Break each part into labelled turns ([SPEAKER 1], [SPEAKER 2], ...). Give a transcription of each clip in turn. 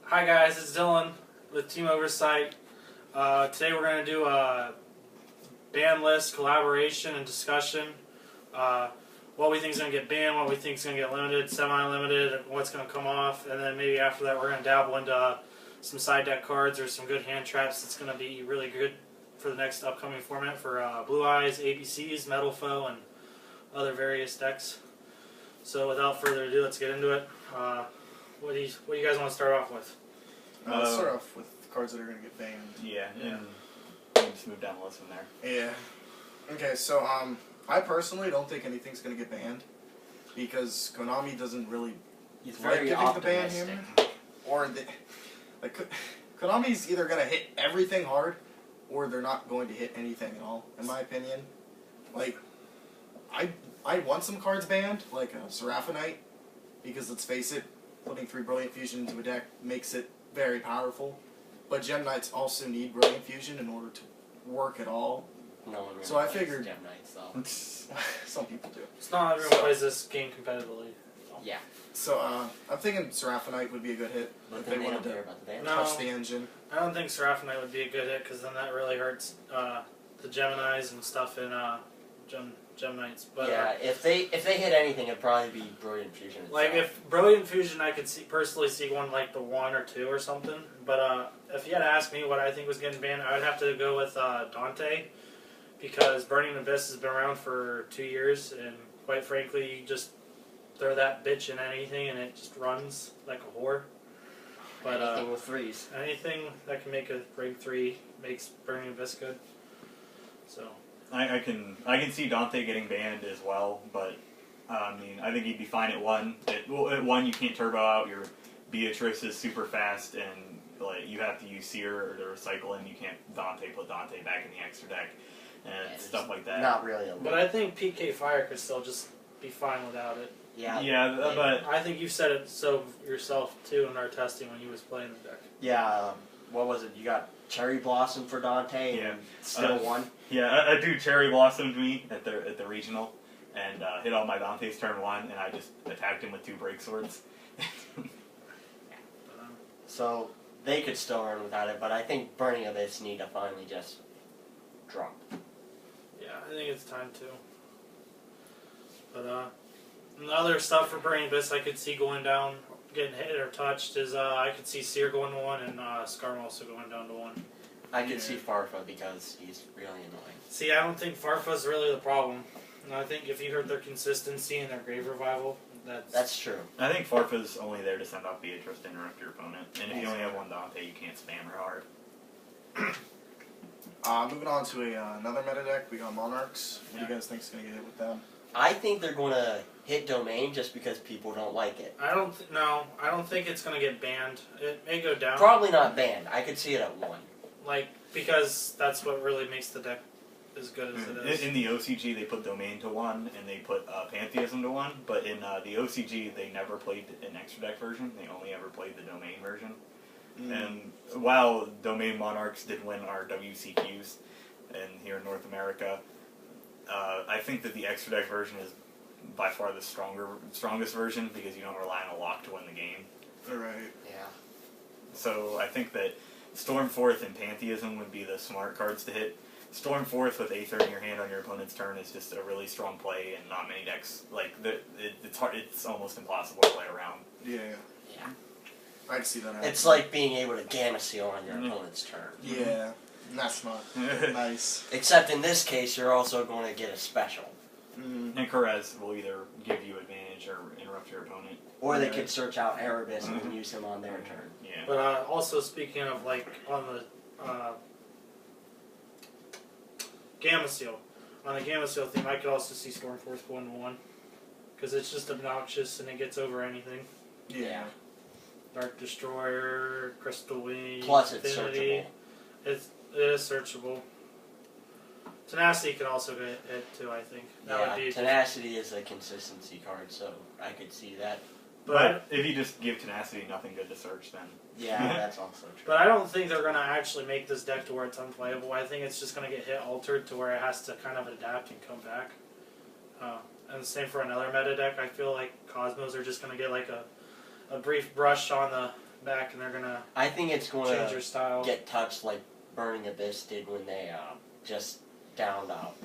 [SPEAKER 1] Hi guys, it's Dylan with Team Oversight. Today we're going to do a ban list, collaboration, and discussion. What we think is going to get banned, what we think is going to get limited, semi-limited, what's going to come off, and then maybe after that we're going to dabble into some side deck cards or some good hand traps that's going to be really good for the next upcoming format for Blue Eyes, ABCs, Metal Foe, and other various decks. So without further ado, let's get into it. What do you guys want to start off with?
[SPEAKER 2] Let's start off with cards that are going to get banned.
[SPEAKER 3] Yeah, and we'll just move down the list from there.
[SPEAKER 2] Yeah. Okay, so I personally don't think anything's going to get banned because Konami doesn't really like giving the ban here. Or Konami's either going to hit everything hard or they're not going to hit anything at all, in my opinion. Like, I want some cards banned, like Seraphinite, because let's face it, putting 3 Brilliant Fusion into a deck makes it very powerful. But Gem Knights also need Brilliant Fusion in order to work at all.
[SPEAKER 4] No one really
[SPEAKER 2] so I figured
[SPEAKER 4] Gem Knights, though.
[SPEAKER 2] Some people do.
[SPEAKER 1] It's not everyone plays this game competitively.
[SPEAKER 4] Yeah.
[SPEAKER 2] So I'm thinking Seraphinite would be a good hit if they wanted to touch the engine.
[SPEAKER 1] I don't think Seraphinite would be a good hit because then that really hurts the Geminis and stuff in Gem Knights. But
[SPEAKER 4] yeah, if they hit anything, it'd probably be Brilliant Fusion itself.
[SPEAKER 1] like if Brilliant Fusion, I could personally see one like the 1 or 2 or something. But if you had to ask me what I think was getting banned, I would have to go with Dante, because Burning Abyss has been around for 2 years, and quite frankly, you just throw that bitch in anything and it just runs like a whore. But
[SPEAKER 4] anything with 3s.
[SPEAKER 1] Anything that can make a rank 3 makes Burning Abyss good. So
[SPEAKER 3] I can see Dante getting banned as well, but I mean, I think he'd be fine at 1. At 1, you can't turbo out. Your Beatrice is super fast, and like you have to use Seer to recycle him. You can't put Dante back in the extra deck and stuff like that.
[SPEAKER 4] Not really.
[SPEAKER 1] But I think PK Fire could still just be fine without it.
[SPEAKER 4] Yeah.
[SPEAKER 3] Yeah, but
[SPEAKER 1] I think you said it so yourself too in our testing when he was playing the deck.
[SPEAKER 4] Yeah. What was it? You got Cherry Blossom for Dante, and still won.
[SPEAKER 3] Yeah, a dude Cherry Blossomed me at the regional, and hit all my Dante's turn 1, and I just attacked him with 2 break swords.
[SPEAKER 4] So they could still run without it, but I think Burning Abyss need to finally just drop.
[SPEAKER 1] Yeah, I think it's time to. But and the other stuff for Burning Abyss I could see going down, getting hit or touched is I could see Seer going to 1 and Skarm also going down to 1.
[SPEAKER 4] I could see Farfa because he's really annoying.
[SPEAKER 1] See, I don't think Farfa's really the problem. And I think if you hurt their consistency and their Grave Revival,
[SPEAKER 4] that's true.
[SPEAKER 3] I think Farfa's only there to send off Beatrice to interrupt your opponent, and if you only have 1 Dante, you can't spam her hard.
[SPEAKER 2] Moving on to another meta deck, we got Monarchs. What do you guys think is going to get hit with them?
[SPEAKER 4] I think they're going to hit Domain just because people don't like it.
[SPEAKER 1] I don't think it's going to get banned. It may go down.
[SPEAKER 4] Probably not banned. I could see it at 1.
[SPEAKER 1] Like, because that's what really makes the deck as good as it is.
[SPEAKER 3] In the OCG, they put Domain to 1, and they put Pantheism to 1, but in the OCG, they never played an extra deck version. They only ever played the Domain version. And while Domain Monarchs did win our WCQs here in North America, I think that the extra deck version is by far the strongest version because you don't rely on a lock to win the game.
[SPEAKER 2] Right.
[SPEAKER 4] Yeah.
[SPEAKER 3] So I think that Stormforth and Pantheism would be the smart cards to hit. Stormforth with Aether in your hand on your opponent's turn is just a really strong play, and not many decks it's hard. It's almost impossible to play around.
[SPEAKER 2] Yeah.
[SPEAKER 4] Yeah.
[SPEAKER 2] I can see that happening.
[SPEAKER 4] It's like being able to Gamma Seal on your opponent's turn.
[SPEAKER 2] Yeah. That's not nice.
[SPEAKER 4] Except in this case, you're also going to get a special.
[SPEAKER 3] And Karez will either give you advantage or interrupt your opponent.
[SPEAKER 4] Or they could search out Erebus and use him on their turn.
[SPEAKER 3] Yeah.
[SPEAKER 1] But also speaking of like on the Gamma Seal, on the Gamma Seal theme, I could also see Stormforth going to 1 because it's just obnoxious and it gets over anything.
[SPEAKER 2] Yeah.
[SPEAKER 1] Dark Destroyer, Crystal Wing,
[SPEAKER 4] Plus it's
[SPEAKER 1] Infinity.
[SPEAKER 4] searchable.
[SPEAKER 1] It is searchable. Tenacity could also get hit too, I think. That would be
[SPEAKER 4] Tenacity is a consistency card, so I could see that.
[SPEAKER 3] But if you just give Tenacity nothing good to search, then...
[SPEAKER 4] Yeah, that's also true.
[SPEAKER 1] But I don't think they're going to actually make this deck to where it's unplayable. I think it's just going to get hit altered to where it has to kind of adapt and come back. And the same for another meta deck. I feel like Cosmos are just going to get like a brief brush on the back and they're gonna
[SPEAKER 4] I think it's going
[SPEAKER 1] change
[SPEAKER 4] to
[SPEAKER 1] your style.
[SPEAKER 4] get touched like Burning Abyss did when they just downed up.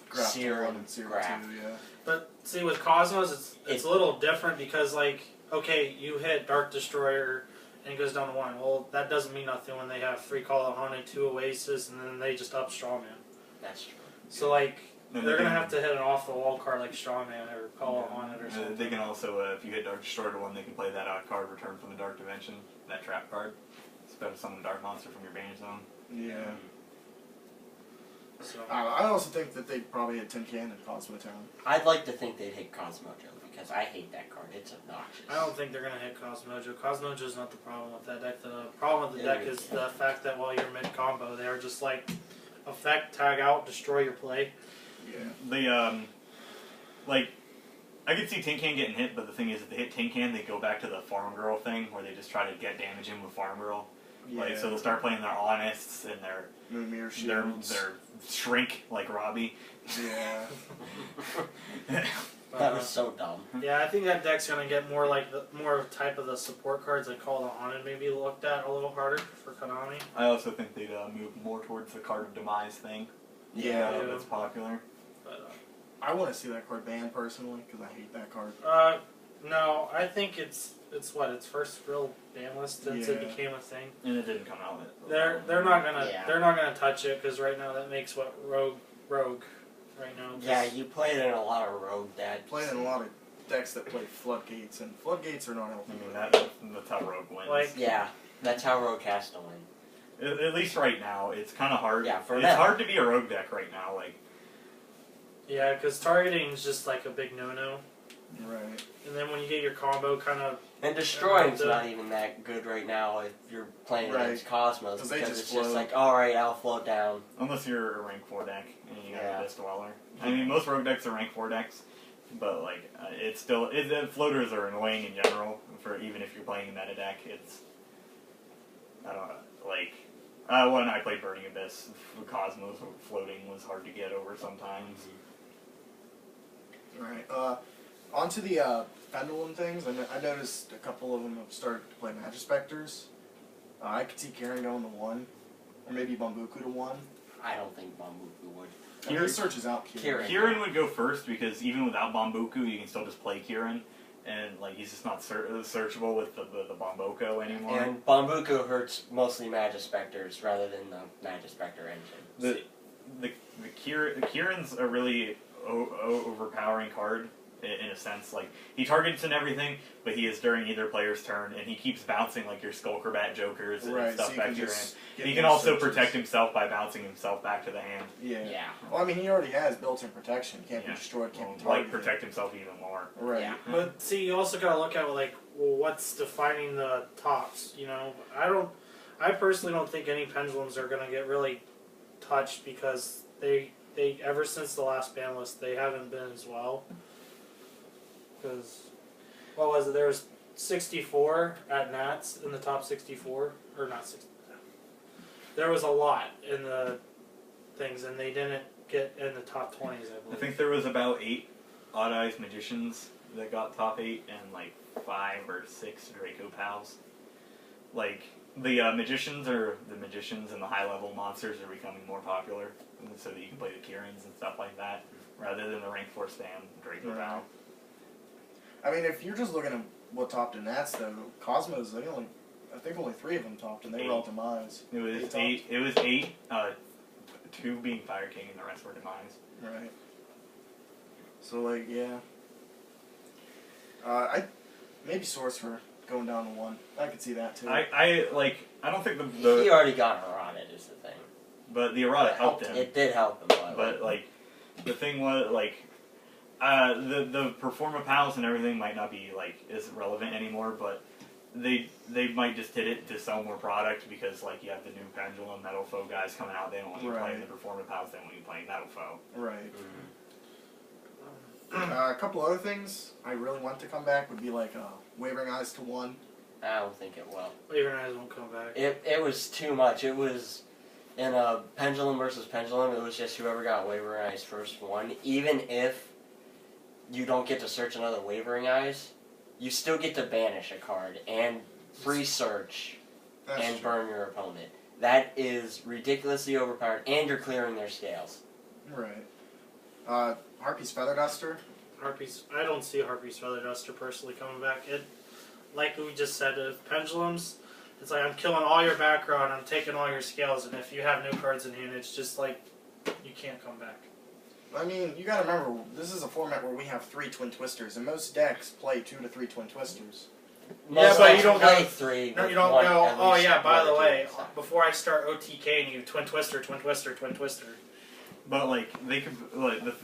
[SPEAKER 2] Graph
[SPEAKER 4] Sear
[SPEAKER 2] 1
[SPEAKER 4] and
[SPEAKER 2] and Sear
[SPEAKER 4] graph.
[SPEAKER 2] 2, yeah.
[SPEAKER 1] But see, with Cosmos, it's a little different because, like, okay, you hit Dark Destroyer and it goes down to 1. Well, that doesn't mean nothing when they have 3 Call of Haunted, 2 Oasis, and then they just up Strawman.
[SPEAKER 4] That's true.
[SPEAKER 1] So, like,
[SPEAKER 3] And
[SPEAKER 1] they're
[SPEAKER 3] they
[SPEAKER 1] going to
[SPEAKER 3] can-
[SPEAKER 1] have to hit an off-the-wall card like Strawman or Call of Haunted or something.
[SPEAKER 3] They can also, if you hit Dark Destroyer to 1, they can play that card Return from the Dark Dimension, that trap card. It's better to summon a Dark Monster from your banish zone.
[SPEAKER 2] Yeah.
[SPEAKER 1] So,
[SPEAKER 2] I also think that they'd probably hit Tin Can and Cosmo Town.
[SPEAKER 4] I'd like to think they'd hit Cosmojo because I hate that card. It's obnoxious.
[SPEAKER 1] I don't think they're going to hit Cosmojo. Cosmojo's not the problem with that deck. The problem with the
[SPEAKER 4] Yeah,
[SPEAKER 1] deck is the fact that while you're mid-combo, they're just like, effect, tag out, destroy your play.
[SPEAKER 2] Yeah.
[SPEAKER 3] They, like, I could see Tin Can getting hit, but the thing is, if they hit Tin Can, they go back to the Farm Girl thing, where they just try to get damage in with Farm Girl.
[SPEAKER 2] Yeah.
[SPEAKER 3] Like, so they'll start playing their Honest and their
[SPEAKER 2] Moonmere Shields.
[SPEAKER 3] their Shrink, like Robbie.
[SPEAKER 2] Yeah.
[SPEAKER 4] That was so dumb.
[SPEAKER 1] Yeah, I think that deck's gonna get more like more type of the support cards like Call the Haunted maybe looked at a little harder for Konami.
[SPEAKER 3] I also think they'd move more towards the Card of Demise thing.
[SPEAKER 2] Yeah.
[SPEAKER 3] That's popular.
[SPEAKER 1] But
[SPEAKER 2] I want to see that card banned personally because I hate that card.
[SPEAKER 1] no, I think it's what its first real ban list since it
[SPEAKER 2] Yeah.
[SPEAKER 1] became a thing.
[SPEAKER 3] And it didn't come out.
[SPEAKER 1] They're not gonna touch it because right now that makes what rogue right now.
[SPEAKER 4] Yeah, you played in a lot of rogue decks.
[SPEAKER 2] Playing in a lot of decks that play Floodgates, and Floodgates are not healthy.
[SPEAKER 3] I mean, that's how Rogue wins.
[SPEAKER 1] Like-
[SPEAKER 4] Yeah, that's how rogue has to win.
[SPEAKER 3] At least right now, it's kind of hard.
[SPEAKER 4] Yeah, for
[SPEAKER 3] it's
[SPEAKER 4] now.
[SPEAKER 3] hard to be a Rogue deck right now. Like,
[SPEAKER 1] Yeah, because targeting is just like a big no-no,
[SPEAKER 2] Right.
[SPEAKER 1] and then when you get your combo kind of
[SPEAKER 4] And destroying's
[SPEAKER 1] Yeah,
[SPEAKER 4] not even that good right now if you're playing
[SPEAKER 2] Right.
[SPEAKER 4] against Cosmos
[SPEAKER 2] 'Cause they
[SPEAKER 4] because
[SPEAKER 2] just
[SPEAKER 4] it's just
[SPEAKER 2] float.
[SPEAKER 4] like, alright, I'll float down.
[SPEAKER 3] unless you're a rank 4 deck and you got
[SPEAKER 4] Yeah.
[SPEAKER 3] a Abyss Dweller. I mean, most Rogue decks are rank 4 decks, but like, it's still floaters are annoying in general. For even if you're playing a meta deck, it's I don't know, like. When I played Burning Abyss, Cosmos floating was hard to get over sometimes.
[SPEAKER 2] Right. Onto the pendulum things. I noticed a couple of them have started to play Magispectors. I could see Karen going to 1, or maybe Bambuku to 1.
[SPEAKER 4] I don't think Bambuku would.
[SPEAKER 2] And he searches out Kieran.
[SPEAKER 4] Kieran.
[SPEAKER 3] Kieran would go first because even without Bambuku, you can still just play Kieran, and like he's just not searchable with the Bomboko anymore.
[SPEAKER 4] And Bambuku hurts mostly Magispectors rather than the Magispector engine.
[SPEAKER 3] The Kieran's a really overpowering card in a sense. Like he targets and everything, but he is during either player's turn, and he keeps bouncing like your Skullcrobat Jokers and
[SPEAKER 2] Right,
[SPEAKER 3] stuff
[SPEAKER 2] so you
[SPEAKER 3] back
[SPEAKER 2] can
[SPEAKER 3] to your
[SPEAKER 2] just
[SPEAKER 3] hand.
[SPEAKER 2] get
[SPEAKER 3] He can
[SPEAKER 2] more
[SPEAKER 3] also
[SPEAKER 2] searches.
[SPEAKER 3] protect himself by bouncing himself back to the hand.
[SPEAKER 2] Yeah.
[SPEAKER 4] Yeah.
[SPEAKER 2] Well, I mean, he already has built-in protection. Can't
[SPEAKER 3] Yeah.
[SPEAKER 2] be destroyed, can't be
[SPEAKER 3] Like
[SPEAKER 2] targeted.
[SPEAKER 3] protect himself even more.
[SPEAKER 2] Right.
[SPEAKER 4] Yeah.
[SPEAKER 1] But see, you also gotta look at like, well, what's defining the tops? You know, I personally don't think any pendulums are gonna get really touched because they ever since the last ban list they haven't been as well. Because what was it? There was 64 at Nats in the top 64, or not 60. There was a lot in the things, and they didn't get in the top 20s. I believe.
[SPEAKER 3] I think there was about 8 Odd Eyes Magicians that got top 8, and like 5 or 6 Draco Pals. Like the magicians and the high level monsters are becoming more popular, so that you can play the Kierans and stuff like that, rather than the rank 4 spam Draco
[SPEAKER 2] Right.
[SPEAKER 3] Pal.
[SPEAKER 2] I mean, if you're just looking at what topped in Nats, though, Cosmos, I think only 3 of them topped, and they were all Demise.
[SPEAKER 3] It was
[SPEAKER 2] Topped.
[SPEAKER 3] 8. It was 8. 2 being Fire King, and the rest were Demise.
[SPEAKER 2] Right. So, like, yeah. Maybe Sorcerer going down to 1. I could see that, too.
[SPEAKER 3] I don't think
[SPEAKER 4] He
[SPEAKER 3] the
[SPEAKER 4] already got eroded is the thing.
[SPEAKER 3] but the errata helped him.
[SPEAKER 4] It did help him,
[SPEAKER 3] But like, the thing was like, the Performa Pals and everything might not be like as relevant anymore. But they might just hit it to sell more product because like you have the new Pendulum Metal Foe guys coming out. They don't want you playing the Performa Pals. They want you playing Metal Foe.
[SPEAKER 2] Right. A couple other things I really want to come back would be like Wavering Eyes to 1.
[SPEAKER 4] I don't think it will.
[SPEAKER 1] Wavering Eyes won't come back.
[SPEAKER 4] It was too much. It was in a Pendulum versus Pendulum. It was just whoever got Wavering Eyes first won. Even if you don't get to search another Wavering Eyes, you still get to banish a card and free search,
[SPEAKER 2] That's
[SPEAKER 4] and
[SPEAKER 2] true.
[SPEAKER 4] burn your opponent. That is ridiculously overpowered, and you're clearing their scales.
[SPEAKER 2] Right. Harpy's Feather Duster.
[SPEAKER 1] Harpies. I don't see Harpy's Feather Duster personally coming back. It, like we just said, pendulums. It's like I'm killing all your back row and I'm taking all your scales, and if you have new cards in hand, it's just like you can't come back.
[SPEAKER 2] I mean, you gotta remember, this is a format where we have 3 Twin Twisters, and most decks play 2 to 3 Twin Twisters.
[SPEAKER 4] Most
[SPEAKER 1] but
[SPEAKER 4] decks
[SPEAKER 1] you don't
[SPEAKER 4] play
[SPEAKER 1] go-
[SPEAKER 4] 3.
[SPEAKER 1] No,
[SPEAKER 4] with
[SPEAKER 1] you don't
[SPEAKER 4] one,
[SPEAKER 1] go.
[SPEAKER 4] at
[SPEAKER 1] Oh
[SPEAKER 4] least
[SPEAKER 1] yeah, by
[SPEAKER 4] one
[SPEAKER 1] the
[SPEAKER 4] or two
[SPEAKER 1] way,
[SPEAKER 4] inside.
[SPEAKER 1] before I start OTKing you, Twin Twister, Twin Twister, Twin Twister.
[SPEAKER 3] But like they could, like the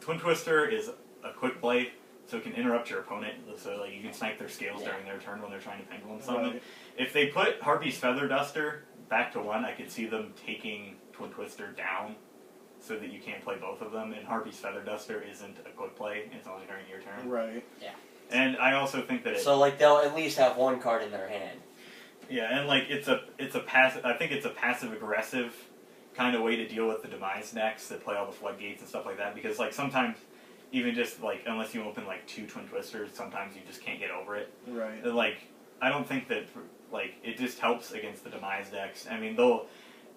[SPEAKER 3] Twin Twister is a quick play, so it can interrupt your opponent. So like you can snipe their scales during their turn when they're trying to pendulum summon.
[SPEAKER 2] Right.
[SPEAKER 3] If they put Harpy's Feather Duster back to 1, I could see them taking Twin Twister down, so that you can't play both of them. And Harpy's Feather Duster isn't a quick play; it's only during your turn.
[SPEAKER 2] Right.
[SPEAKER 3] And I also think that
[SPEAKER 4] So like they'll at least have one card in their hand.
[SPEAKER 3] yeah, and like it's a passive. I think it's a passive aggressive kind of way to deal with the demise decks that play all the floodgates and stuff like that. Because like sometimes, even just like unless you open like 2 Twin Twisters, sometimes you just can't get over it.
[SPEAKER 2] Right.
[SPEAKER 3] And, like I don't think that like it just helps against the demise decks. I mean they'll.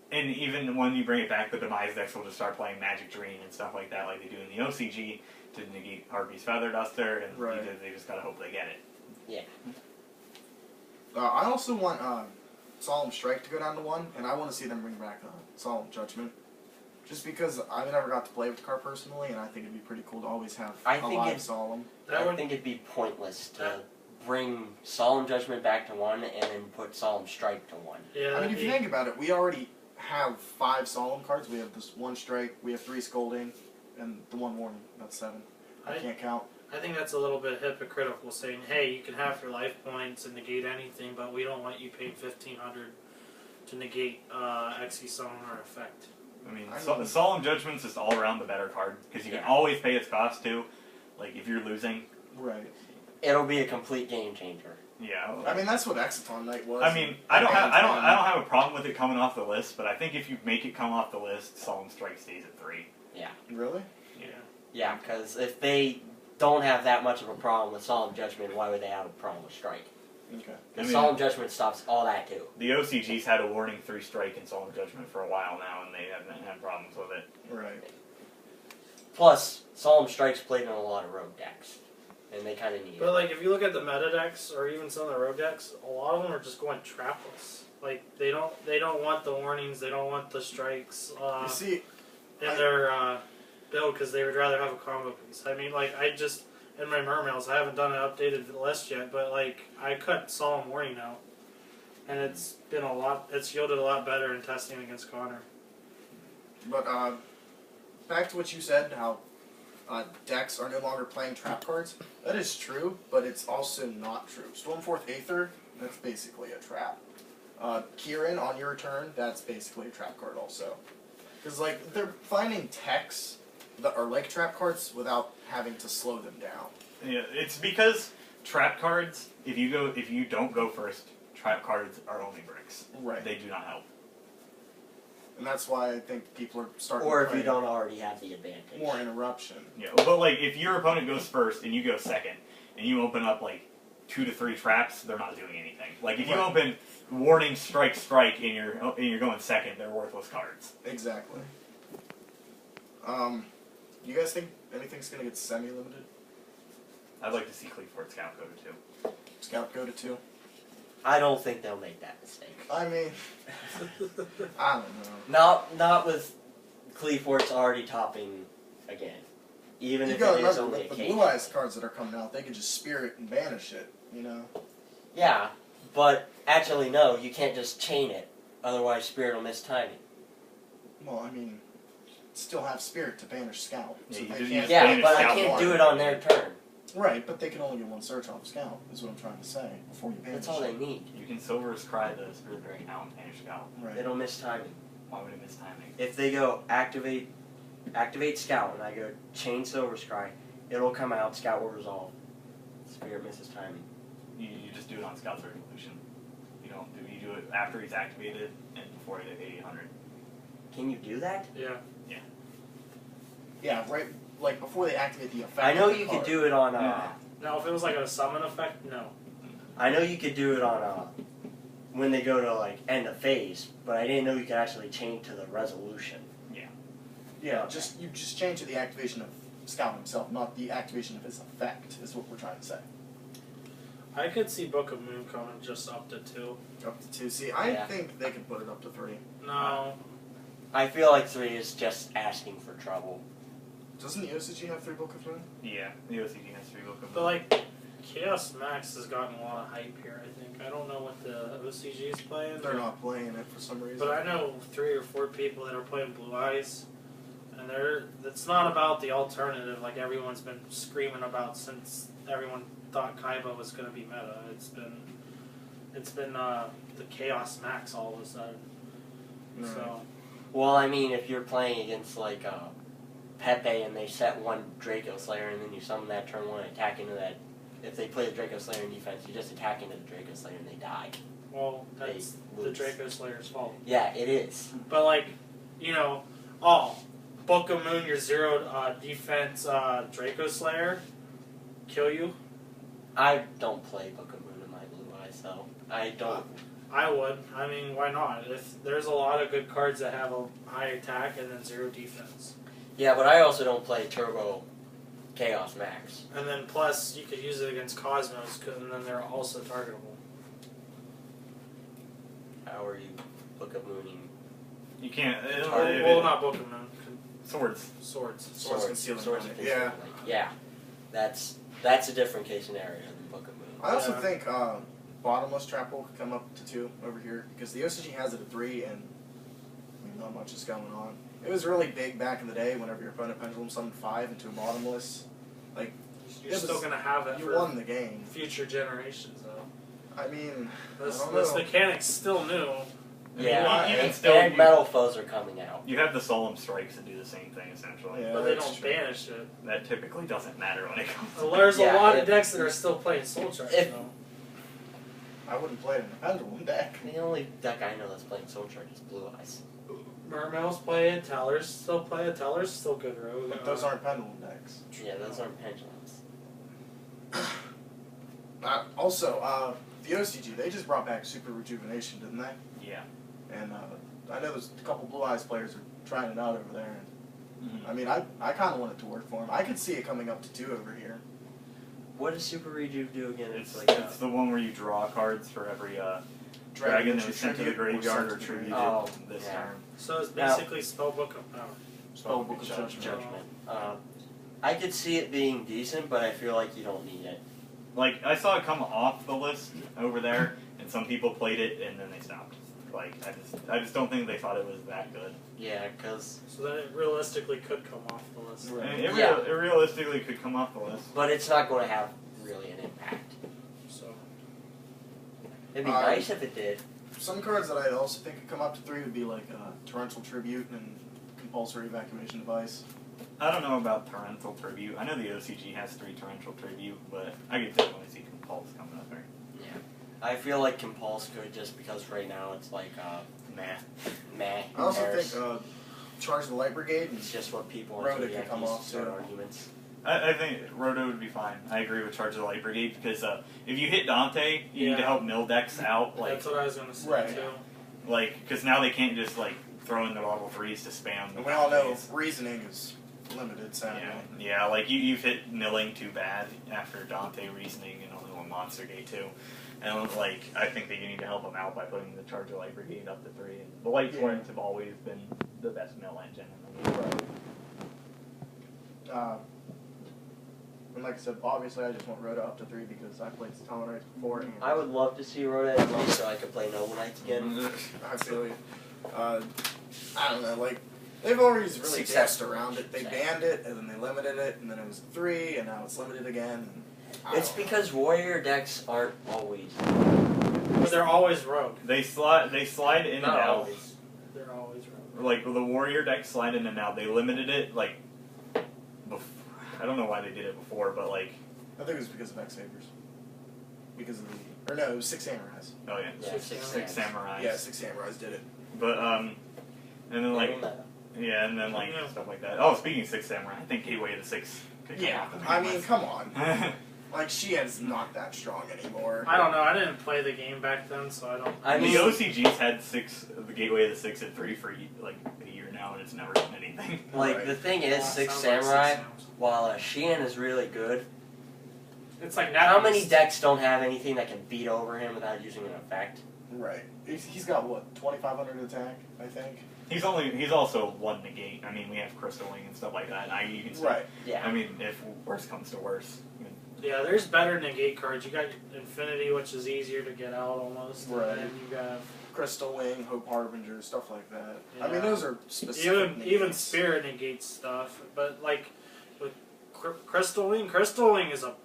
[SPEAKER 3] And even when you bring it back, the demise decks will just start playing Magic Drain and stuff like that, like they do in the OCG to negate Harpy's Feather Duster, and
[SPEAKER 2] Right.
[SPEAKER 3] they just gotta hope they get it.
[SPEAKER 2] I also want Solemn Strike to go down to 1, and I want to see them bring back Solemn Judgment. Just because I never got to play with the card personally, and I think it'd be pretty cool to always have
[SPEAKER 4] I
[SPEAKER 2] a
[SPEAKER 4] think
[SPEAKER 2] live
[SPEAKER 4] it's-
[SPEAKER 2] Solemn.
[SPEAKER 1] That
[SPEAKER 4] I
[SPEAKER 1] would
[SPEAKER 4] think it'd be pointless to bring Solemn Judgment back to 1 and then put Solemn Strike to 1.
[SPEAKER 1] yeah.
[SPEAKER 2] I mean,
[SPEAKER 1] that'd
[SPEAKER 2] if you
[SPEAKER 1] be-
[SPEAKER 2] think about it, we already have 5 Solemn cards. We have this 1 Strike, we have 3 Scolding, and the 1 Warning. That's 7. I
[SPEAKER 1] I-
[SPEAKER 2] can't count.
[SPEAKER 1] I think that's a little bit hypocritical, saying, "Hey, you can have your life points and negate anything, but we don't want you paying 1,500 to negate Xe Summon or Effect."
[SPEAKER 3] I mean,
[SPEAKER 2] I mean-
[SPEAKER 3] Solemn Judgment's just all around the better card because you can
[SPEAKER 4] Yeah.
[SPEAKER 3] always pay its cost too. Like if you're losing,
[SPEAKER 2] Right.
[SPEAKER 4] It'll be a complete game changer.
[SPEAKER 3] yeah.
[SPEAKER 2] I mean, that's what Exciton Knight was.
[SPEAKER 3] I mean, I don't have a problem with it coming off the list, but I think if you make it come off the list, Solemn Strike stays at 3.
[SPEAKER 2] Really?
[SPEAKER 1] Yeah.
[SPEAKER 4] Yeah, because if they don't have that much of a problem with Solemn Judgment, why would they have a problem with Strike?
[SPEAKER 2] Okay.
[SPEAKER 4] Because
[SPEAKER 3] I mean-
[SPEAKER 4] Solemn Judgment stops all that too.
[SPEAKER 3] The OCG's had a warning 3 strike and Solemn Judgment for a while now, and they haven't had problems with it.
[SPEAKER 2] Right.
[SPEAKER 4] Plus, Solemn Strike's played in a lot of rogue decks, and they kind of need
[SPEAKER 1] But
[SPEAKER 4] it.
[SPEAKER 1] like, if you look at the meta decks or even some of the rogue decks, a lot of them are just going trapless. Like they don't want the warnings, they don't want the strikes
[SPEAKER 2] You see,
[SPEAKER 1] in their build because they would rather have a combo piece. I mean, like I just in my mermails, I haven't done an updated list yet, but like I cut Solemn Warning out, and it's been a lot. It's yielded a lot better in testing against Connor.
[SPEAKER 2] but back to what you said, how decks are no longer playing trap cards. That is true, but it's also not true. Stormforth Aether, that's basically a trap. Kieran, on your turn, that's basically a trap card also. Because, like, they're finding techs that are like trap cards without having to slow them down.
[SPEAKER 3] Yeah, it's because trap cards. If you don't go first, trap cards are only bricks.
[SPEAKER 2] Right.
[SPEAKER 3] They do not help.
[SPEAKER 2] And that's why I think people are starting
[SPEAKER 4] Or
[SPEAKER 2] to
[SPEAKER 4] if
[SPEAKER 2] play
[SPEAKER 4] you don't already have the advantage.
[SPEAKER 2] more interruption.
[SPEAKER 3] Yeah, but like if your opponent goes first and you go second, and you open up like 2 to 3 traps, they're not doing anything. Like if you
[SPEAKER 2] Right.
[SPEAKER 3] open warning, strike, strike, and you're going second, they're worthless cards.
[SPEAKER 2] Exactly. You guys think anything's gonna get semi-limited?
[SPEAKER 3] I'd like to see Cleveland Scout go to 2.
[SPEAKER 2] Scout go to 2?
[SPEAKER 4] I don't think they'll make that mistake.
[SPEAKER 2] I mean, I don't know.
[SPEAKER 4] Not with Cleafort's already topping again. Even
[SPEAKER 2] You
[SPEAKER 4] if
[SPEAKER 2] gotta
[SPEAKER 4] it is
[SPEAKER 2] remember,
[SPEAKER 4] only
[SPEAKER 2] with
[SPEAKER 4] a
[SPEAKER 2] the Blue Eyes cards that are coming out, they can just spirit and banish it, you know?
[SPEAKER 4] Yeah, but actually no, you can't just chain it. Otherwise Spirit will miss timing.
[SPEAKER 2] Well, I mean, still have spirit to banish Scout.
[SPEAKER 3] Yeah,
[SPEAKER 2] So
[SPEAKER 3] you
[SPEAKER 2] they
[SPEAKER 3] just
[SPEAKER 2] can't.
[SPEAKER 3] use
[SPEAKER 4] Yeah,
[SPEAKER 3] Banish
[SPEAKER 4] but I
[SPEAKER 3] Scout
[SPEAKER 4] can't
[SPEAKER 3] more.
[SPEAKER 4] do it on their turn.
[SPEAKER 2] Right, but they can only get 1 search off Scout, is what I'm trying to say, before you banish
[SPEAKER 4] That's all they
[SPEAKER 2] it.
[SPEAKER 4] need.
[SPEAKER 3] You can Silver's Cry the Spirit Dragon out and banish Scout.
[SPEAKER 2] Right.
[SPEAKER 4] It'll miss timing.
[SPEAKER 3] Why would it miss timing?
[SPEAKER 4] If they go activate Scout and I go chain Silver Scry, it'll come out, Scout will resolve. Spirit misses timing.
[SPEAKER 3] You just do it on Scout's Resolution. You don't do you do it after he's activated and before he hit 800.
[SPEAKER 4] Can you do that?
[SPEAKER 1] Yeah.
[SPEAKER 2] Yeah, right, like, before they activate the effect
[SPEAKER 4] I know
[SPEAKER 2] of the
[SPEAKER 4] you
[SPEAKER 2] card.
[SPEAKER 4] could do it on
[SPEAKER 1] Now, if it was like a summon effect, no.
[SPEAKER 4] I know you could do it on when they go to like end a phase, but I didn't know you could actually change to the resolution.
[SPEAKER 2] Yeah, you just change to the activation of Scout himself, not the activation of his effect, is what we're trying to say.
[SPEAKER 1] I could see Book of Moon coming just up to 2.
[SPEAKER 2] Up to 2. See, I think they could put it up to 3.
[SPEAKER 1] No.
[SPEAKER 4] I feel like 3 is just asking for trouble.
[SPEAKER 2] Doesn't the OCG have 3 Book of Moon?
[SPEAKER 3] Yeah, the OCG has 3 Book of Moon.
[SPEAKER 1] But like, Chaos Max has gotten a lot of hype here, I think. I don't know what the OCG is playing.
[SPEAKER 2] They're not playing it for some reason.
[SPEAKER 1] But I know 3 or 4 people that are playing Blue Eyes. And it's not about the alternative like everyone's been screaming about since everyone thought Kaiba was going to be meta. It's been the Chaos Max all of a sudden.
[SPEAKER 2] No.
[SPEAKER 1] So
[SPEAKER 4] Well, I mean, if you're playing against like Pepe and they set one Draco Slayer and then you summon that turn 1 and attack into that. If they play the Draco Slayer in defense, you just attack into the Draco Slayer and they die.
[SPEAKER 1] well, that's
[SPEAKER 4] They
[SPEAKER 1] the
[SPEAKER 4] lose.
[SPEAKER 1] Draco Slayer's fault.
[SPEAKER 4] Yeah, it is.
[SPEAKER 1] But like, Book of Moon, your 0 defense Draco Slayer, kill you.
[SPEAKER 4] I don't play Book of Moon in my Blue Eyes, so I don't.
[SPEAKER 1] I would. I mean, why not? If there's a lot of good cards that have a high attack and then 0 defense.
[SPEAKER 4] Yeah, but I also don't play Turbo Chaos Max.
[SPEAKER 1] And then plus, you could use it against Cosmos, and then they're also targetable.
[SPEAKER 4] How are you Book of Mooning?
[SPEAKER 3] You can't.
[SPEAKER 1] Well, not Book of Moon.
[SPEAKER 3] Swords.
[SPEAKER 1] Swords.
[SPEAKER 2] Swords concealing
[SPEAKER 4] Swords
[SPEAKER 2] money.
[SPEAKER 4] concealing
[SPEAKER 2] Yeah.
[SPEAKER 4] money. Yeah. That's a different case scenario than Book of Moon.
[SPEAKER 2] I also
[SPEAKER 1] Yeah.
[SPEAKER 2] think Bottomless Trap Hole could come up to 2 over here, because the OCG has it at 3, and I mean, not much is going on. It was really big back in the day whenever your opponent pendulum summoned 5 into a Bottomless. Like,
[SPEAKER 1] You're
[SPEAKER 2] It
[SPEAKER 1] still
[SPEAKER 2] was-
[SPEAKER 1] going to have it
[SPEAKER 2] you
[SPEAKER 1] for
[SPEAKER 2] won the game.
[SPEAKER 1] future generations, though.
[SPEAKER 2] I mean,
[SPEAKER 1] This
[SPEAKER 2] I don't
[SPEAKER 1] this
[SPEAKER 2] know.
[SPEAKER 1] mechanic's still new.
[SPEAKER 4] Yeah,
[SPEAKER 3] even
[SPEAKER 4] and,
[SPEAKER 3] still,
[SPEAKER 4] and
[SPEAKER 3] you-
[SPEAKER 4] Metal Foes are coming out.
[SPEAKER 3] You have the Solemn Strikes that do the same thing, essentially.
[SPEAKER 2] Yeah,
[SPEAKER 1] But they
[SPEAKER 2] that's
[SPEAKER 1] don't
[SPEAKER 2] true.
[SPEAKER 1] banish it.
[SPEAKER 3] That typically doesn't matter when it comes to
[SPEAKER 1] Well, there's
[SPEAKER 4] Yeah,
[SPEAKER 1] a lot
[SPEAKER 4] if-
[SPEAKER 1] of decks that are still playing Soul Charge,
[SPEAKER 4] if-
[SPEAKER 1] though.
[SPEAKER 2] I wouldn't play it in a pendulum deck.
[SPEAKER 4] The only deck I know that's playing Soul Charge is Blue Eyes.
[SPEAKER 1] Mermails play it, Tellers still play it, Tellers still good rogue.
[SPEAKER 2] But those aren't pendulum decks.
[SPEAKER 4] Yeah, those aren't pendulums.
[SPEAKER 2] Also, the OCG, they just brought back Super Rejuvenation, didn't they?
[SPEAKER 3] Yeah.
[SPEAKER 2] And I know there's a couple Blue Eyes players are trying it out over there. And,
[SPEAKER 3] Mm-hmm.
[SPEAKER 2] I mean, I kind of want it to work for them. I could see it coming up to 2 over here.
[SPEAKER 4] What does Super Rejuve do again?
[SPEAKER 3] It's
[SPEAKER 4] like
[SPEAKER 3] it's the one where you draw cards for every dragon that was sent to the graveyard or tributed
[SPEAKER 4] Oh,
[SPEAKER 3] this
[SPEAKER 4] yeah.
[SPEAKER 3] turn.
[SPEAKER 1] So it's
[SPEAKER 4] Now-
[SPEAKER 1] basically Spellbook of Power.
[SPEAKER 2] Spellbook of
[SPEAKER 3] Judgment.
[SPEAKER 4] Judgment. I could see it being decent, but I feel like you don't need it.
[SPEAKER 3] Like, I saw it come off the list over there, and some people played it, and then they stopped. Like, I just don't think they thought it was that good.
[SPEAKER 4] Yeah, because...
[SPEAKER 1] So then it realistically could come off the list.
[SPEAKER 2] Right.
[SPEAKER 3] And it
[SPEAKER 4] Yeah.
[SPEAKER 3] it realistically could come off the list.
[SPEAKER 4] But it's not going to have really an impact.
[SPEAKER 1] So
[SPEAKER 4] It'd be
[SPEAKER 2] Uh,
[SPEAKER 4] nice if it did.
[SPEAKER 2] Some cards that I also think could come up to 3 would be like Torrential Tribute and Compulsory Evacuation Device.
[SPEAKER 3] I don't know about Torrential Tribute. I know the OCG has 3 Torrential Tribute, but I could definitely see Compulse coming up there.
[SPEAKER 4] Yeah. I feel like Compulse could just because right now it's like,
[SPEAKER 3] Meh.
[SPEAKER 4] meh.
[SPEAKER 2] I also
[SPEAKER 4] there's-
[SPEAKER 2] think Charge the Light Brigade and
[SPEAKER 4] it's just what people
[SPEAKER 2] Rhoda
[SPEAKER 4] into the
[SPEAKER 2] could come
[SPEAKER 4] Yankees
[SPEAKER 2] off,
[SPEAKER 4] start
[SPEAKER 2] too.
[SPEAKER 4] arguments.
[SPEAKER 3] I think Roto would be fine. I agree with Charge of the Light Brigade because if you hit Dante, you need to
[SPEAKER 1] Yeah.
[SPEAKER 3] help mill decks out. Like,
[SPEAKER 1] that's what I was gonna say
[SPEAKER 2] Right.
[SPEAKER 1] too.
[SPEAKER 3] because now they can't just like throw in the level 3s to spam. the
[SPEAKER 2] we all know
[SPEAKER 3] Dantes.
[SPEAKER 2] reasoning is limited, sadly.
[SPEAKER 3] Yeah, like you've hit milling too bad after Dante reasoning and only one monster gate too. And like I think that you need to help them out by putting the Charge of Light Brigade up to 3. And the Light
[SPEAKER 2] Yeah.
[SPEAKER 3] Torrents have always been the best mill engine in the world.
[SPEAKER 2] And like I said, obviously I just want Rhoda up to 3 because I played Talon Knights before. And
[SPEAKER 4] I would love to see Rhoda at least so I could play Noble Knights again.
[SPEAKER 2] I feel you. I don't know, like, they've always really danced
[SPEAKER 4] Successful,
[SPEAKER 2] around it. They
[SPEAKER 4] say.
[SPEAKER 2] banned it, and then they limited it, and then it was 3, and now it's limited again. And I
[SPEAKER 4] It's
[SPEAKER 2] don't know.
[SPEAKER 4] because Warrior decks aren't always.
[SPEAKER 1] But they're always rogue.
[SPEAKER 3] They slide in and
[SPEAKER 4] Not
[SPEAKER 3] out.
[SPEAKER 4] always.
[SPEAKER 1] They're always rogue.
[SPEAKER 3] Like the Warrior deck slide in and out. They limited it like. I don't know why they did it before, but like.
[SPEAKER 2] I think it was because of X-Sabers. Because of the... Or no, it was 6 Samurais.
[SPEAKER 3] Oh yeah.
[SPEAKER 4] Yeah,
[SPEAKER 3] Six Samurais.
[SPEAKER 2] Yeah, 6 Samurais did it.
[SPEAKER 3] But and then like
[SPEAKER 4] Meta.
[SPEAKER 3] yeah, and then like
[SPEAKER 1] Yeah.
[SPEAKER 3] stuff like that. Oh, speaking of 6 Samurai, I think Gateway of the 6 could come
[SPEAKER 2] Yeah,
[SPEAKER 3] off the
[SPEAKER 2] I
[SPEAKER 3] main
[SPEAKER 2] mean,
[SPEAKER 3] list.
[SPEAKER 2] come on. Like, Xian's not that strong anymore.
[SPEAKER 1] I don't know. I didn't play the game back then, so I don't.
[SPEAKER 4] I mean,
[SPEAKER 3] The OCG's had the Gateway of the Six at 3 for like a year now, and it's never done anything.
[SPEAKER 4] like
[SPEAKER 2] Right.
[SPEAKER 4] the thing is, Six
[SPEAKER 1] Sounds like
[SPEAKER 4] Samurai,
[SPEAKER 1] Six Samurai.
[SPEAKER 4] while Xian is really good,
[SPEAKER 1] It's like
[SPEAKER 4] how many
[SPEAKER 1] Beast.
[SPEAKER 4] decks don't have anything that can beat over him without using an effect?
[SPEAKER 2] Right. He's got, what, 2,500 attack, I think?
[SPEAKER 3] He's also one negate. I mean, we have Crystal Wing and stuff like that. You can still,
[SPEAKER 2] Right.
[SPEAKER 4] Yeah.
[SPEAKER 3] I mean, if worse comes to worse.
[SPEAKER 1] Yeah, there's better negate cards. You got Infinity, which is easier to get out almost.
[SPEAKER 2] Right.
[SPEAKER 1] And then you got
[SPEAKER 2] Crystal Wing, Hope Harbinger, stuff like that. I
[SPEAKER 1] Yeah.
[SPEAKER 2] mean, those are specific
[SPEAKER 1] even
[SPEAKER 2] negates.
[SPEAKER 1] Spirit negates stuff. But like with Crystal Wing is a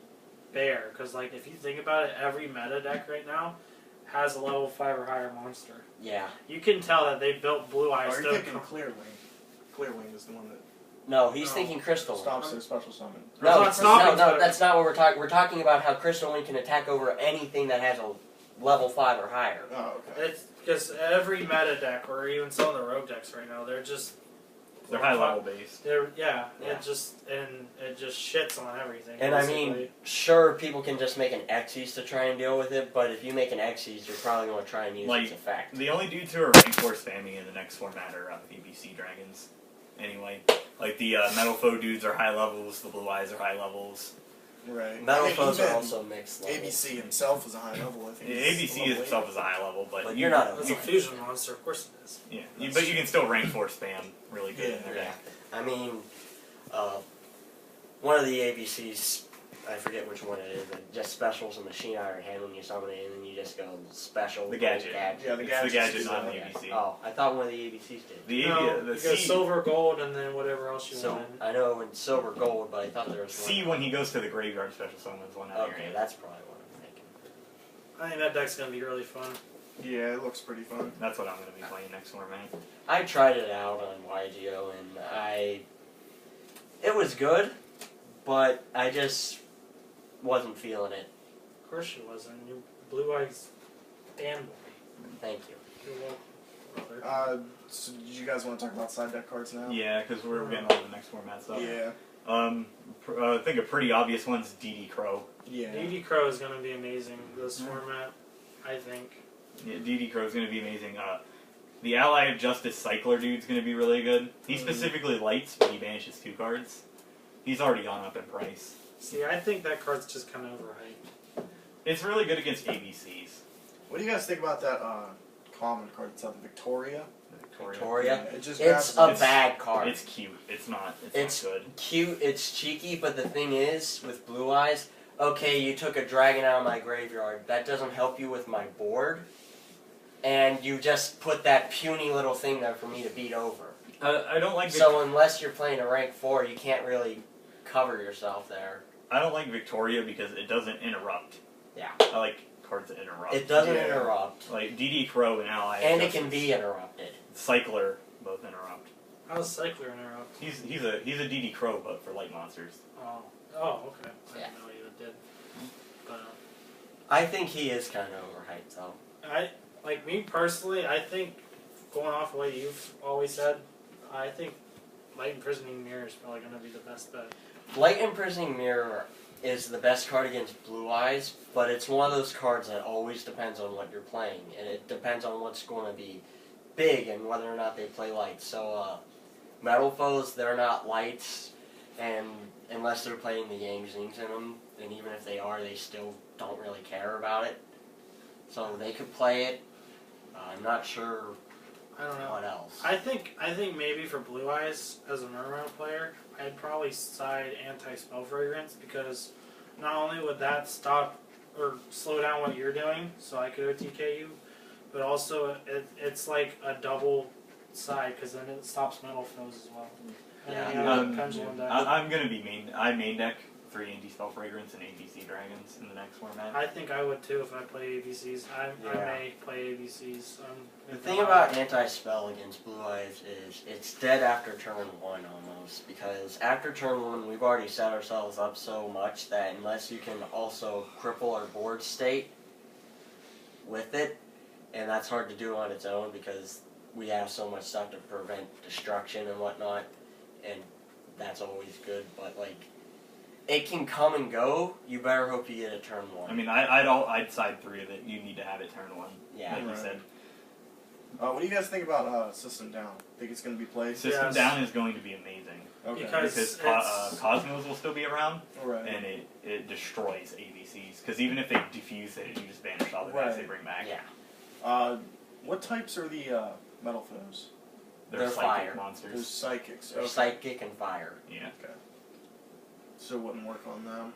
[SPEAKER 1] bear because like if you think about it, every meta deck right now has a level 5 or higher monster.
[SPEAKER 4] Yeah.
[SPEAKER 1] You can tell that they built Blue Eyes.
[SPEAKER 2] Are you
[SPEAKER 1] to
[SPEAKER 2] thinking Clear Wing? Clear Wing is the one that
[SPEAKER 4] No, he's
[SPEAKER 1] No.
[SPEAKER 4] thinking Crystal.
[SPEAKER 2] stops their special summon.
[SPEAKER 4] No,
[SPEAKER 1] It's not stopping,
[SPEAKER 4] no,
[SPEAKER 1] but-
[SPEAKER 4] that's not what we're talking. We're talking about how Crystal Wing can attack over anything that has a level 5 or higher.
[SPEAKER 2] Oh, okay.
[SPEAKER 1] It's because every meta deck or even some of the rogue decks right now, they're
[SPEAKER 3] High level based.
[SPEAKER 4] Yeah.
[SPEAKER 1] it just shits on everything.
[SPEAKER 4] And I
[SPEAKER 1] basically.
[SPEAKER 4] mean, sure, people can just make an Xyz to try and deal with it, but if you make an Xyz, you're probably going to try and use
[SPEAKER 3] Like,
[SPEAKER 4] its effect.
[SPEAKER 3] The only dudes who are rank 4 spamming in the next format are ABC Dragons. Anyway, like the Metal Foe dudes are high levels, the Blue Eyes are high levels.
[SPEAKER 2] Right.
[SPEAKER 4] Metal
[SPEAKER 2] I mean,
[SPEAKER 4] foes are
[SPEAKER 2] even
[SPEAKER 4] also mixed levels.
[SPEAKER 2] ABC himself is a high level, I think.
[SPEAKER 3] ABC itself is a high level, but
[SPEAKER 4] But you're not a
[SPEAKER 1] It's a fusion monster, of course it is.
[SPEAKER 3] Yeah, but you can still rank 4 spam really good in their
[SPEAKER 4] Yeah.
[SPEAKER 3] deck.
[SPEAKER 4] I mean, one of the ABCs, I forget which one it is, it just specials a machine iron hand when you summon it, and then you just go special.
[SPEAKER 3] The gadget.
[SPEAKER 2] Yeah, the
[SPEAKER 3] It's
[SPEAKER 2] gadget's
[SPEAKER 3] the gadget,
[SPEAKER 2] just
[SPEAKER 3] not
[SPEAKER 2] a-
[SPEAKER 3] the ABC.
[SPEAKER 4] Oh, I thought one of the ABCs did.
[SPEAKER 3] The
[SPEAKER 1] No,
[SPEAKER 3] the
[SPEAKER 1] you got
[SPEAKER 3] C,
[SPEAKER 1] silver, gold, and then whatever else you
[SPEAKER 4] So
[SPEAKER 1] want.
[SPEAKER 4] I know in silver gold, but I thought there was
[SPEAKER 3] C
[SPEAKER 4] one.
[SPEAKER 3] when he goes to the graveyard special summons one out of your
[SPEAKER 4] Okay,
[SPEAKER 3] hand.
[SPEAKER 4] that's probably what I'm thinking.
[SPEAKER 1] I think that deck's gonna be really fun.
[SPEAKER 2] Yeah, it looks pretty fun.
[SPEAKER 3] That's what I'm going to be playing next format.
[SPEAKER 4] I tried it out on YGO, and it was good, but I just wasn't feeling it.
[SPEAKER 1] Of course she wasn't. You Blue Eyes fanboy.
[SPEAKER 4] Thank you.
[SPEAKER 1] You're welcome, brother.
[SPEAKER 2] So did you guys want to talk about side deck cards now?
[SPEAKER 3] Yeah, because we're getting on the next format stuff.
[SPEAKER 2] Yeah.
[SPEAKER 3] I think a pretty obvious one's DD Crow.
[SPEAKER 2] Yeah.
[SPEAKER 1] DD Crow is gonna be amazing this format, I think.
[SPEAKER 3] Yeah, DD Crow is going to be amazing. The Ally of Justice Cycler dude's going to be really good. He specifically lights, but he banishes 2 cards. He's already gone up in price.
[SPEAKER 1] See, I think that card's just kind of overhyped.
[SPEAKER 3] It's really good against ABCs.
[SPEAKER 2] What do you guys think about that common card? It's Victoria.
[SPEAKER 4] Victoria.
[SPEAKER 2] It just
[SPEAKER 4] It's
[SPEAKER 2] grabs-
[SPEAKER 4] a bad card.
[SPEAKER 3] It's cute. It's not
[SPEAKER 4] It's
[SPEAKER 3] good.
[SPEAKER 4] cute, it's cheeky, but the thing is, with Blue Eyes, okay, you took a dragon out of my graveyard. That doesn't help you with my board. And you just put that puny little thing there for me to beat over.
[SPEAKER 3] I don't like
[SPEAKER 4] So unless you're playing a rank 4, you can't really cover yourself there.
[SPEAKER 3] I don't like Victoria because it doesn't interrupt.
[SPEAKER 4] Yeah.
[SPEAKER 3] I like cards that interrupt.
[SPEAKER 4] It doesn't
[SPEAKER 2] Yeah.
[SPEAKER 4] interrupt.
[SPEAKER 3] Like DD Crow and Ally. of
[SPEAKER 4] And it
[SPEAKER 3] Justice.
[SPEAKER 4] can be interrupted.
[SPEAKER 3] Cycler both interrupt.
[SPEAKER 1] How does Cycler interrupt?
[SPEAKER 3] He's a DD Crow but for light monsters.
[SPEAKER 1] Oh, okay. I
[SPEAKER 4] Yeah.
[SPEAKER 1] didn't know you did. But
[SPEAKER 4] I think he is kind of overhyped, though.
[SPEAKER 1] like me personally, I think going off of what you've always said, I think Light Imprisoning Mirror is probably going to be the best bet.
[SPEAKER 4] Light Imprisoning Mirror is the best card against Blue Eyes, but it's one of those cards that always depends on what you're playing, and it depends on what's going to be big and whether or not they play lights. So, Metal Foes, they're not lights, and unless they're playing the Yang Zings in them, and even if they are, they still don't really care about it. So they could play it. I'm not sure
[SPEAKER 1] I don't know.
[SPEAKER 4] what else.
[SPEAKER 1] I think maybe for Blue Eyes as a Mermaid player, I'd probably side anti-spell fragrance because not only would that stop or slow down what you're doing, so I could OTK you, but also it's like a double side because then it stops metal foes as well. And then you have a pendulum deck.
[SPEAKER 3] I'm gonna be main deck 3 anti-spell fragrance and ABC dragons in the next format.
[SPEAKER 1] I think I would too if I play ABCs. I
[SPEAKER 4] Yeah.
[SPEAKER 1] may play ABCs.
[SPEAKER 4] The thing about anti-spell against Blue Eyes is it's dead after turn 1 almost, because after turn 1 we've already set ourselves up so much that unless you can also cripple our board state with it, and that's hard to do on its own because we have so much stuff to prevent destruction and whatnot, and that's always good, but like it can come and go. You better hope you get a turn 1.
[SPEAKER 3] I mean, I'd side 3 that you need to have it turn 1.
[SPEAKER 4] Yeah.
[SPEAKER 3] Like you
[SPEAKER 2] Right.
[SPEAKER 3] said.
[SPEAKER 2] What do you guys think about System Down? Think it's going to be played?
[SPEAKER 3] System
[SPEAKER 1] Yes.
[SPEAKER 3] Down is going to be amazing.
[SPEAKER 2] Okay.
[SPEAKER 1] Because
[SPEAKER 3] Because Cosmos will still be around,
[SPEAKER 2] Right.
[SPEAKER 3] and it destroys ABCs. Because even if they defuse it, you just banish all the guys they bring back.
[SPEAKER 4] Yeah.
[SPEAKER 2] What types are the Metal Foes?
[SPEAKER 3] They're psychic
[SPEAKER 4] fire.
[SPEAKER 2] There's
[SPEAKER 3] monsters.
[SPEAKER 2] psychics.
[SPEAKER 4] They're
[SPEAKER 2] Okay.
[SPEAKER 4] psychic and fire.
[SPEAKER 3] Yeah.
[SPEAKER 2] So it wouldn't work on them.